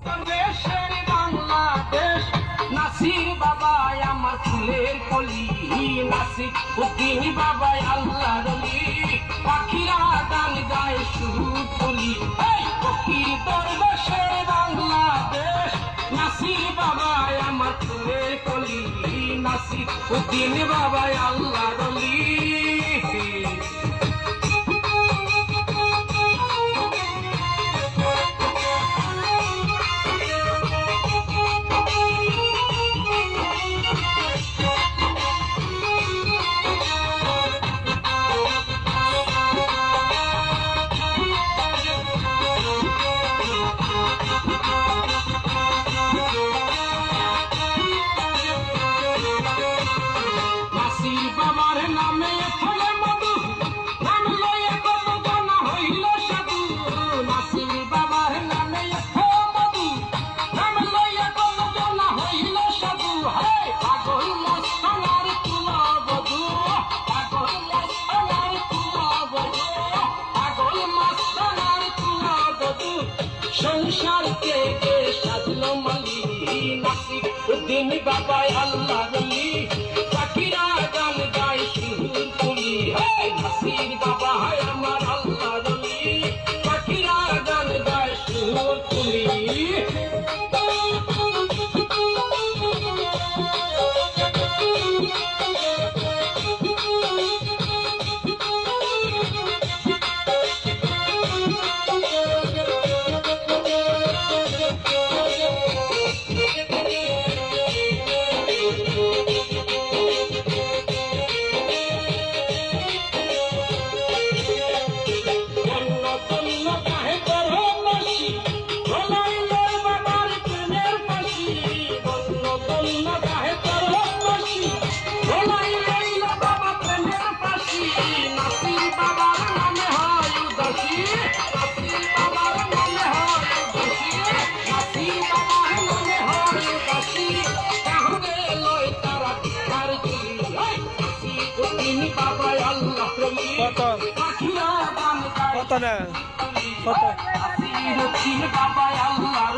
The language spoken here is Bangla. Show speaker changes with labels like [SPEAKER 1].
[SPEAKER 1] দেশের বাংলাদেশ নাসির বাবাই আমার ফুলের কলি নাসির উদ্দিন বাবাই আল্লাহর ওলি পাখিরা গান গায় সুর তুলি এই ফকির দরবেশের বাংলাদেশ নাসির বাবাই আমার ফুলের কলি নাসির উদ্দিন বাবাই আল্লাহর ওলি সংসার কে সাজলো মালি নাসির উদ্দিন বাবাই আল্লাহর ওলি পাখিরা গান গায় সুর তুলি নাসির বাবা আমার আল্লাহর ওলি পাখিরা গান গায় সুর তুলি
[SPEAKER 2] কত না কত
[SPEAKER 1] বাবা আল্লাহ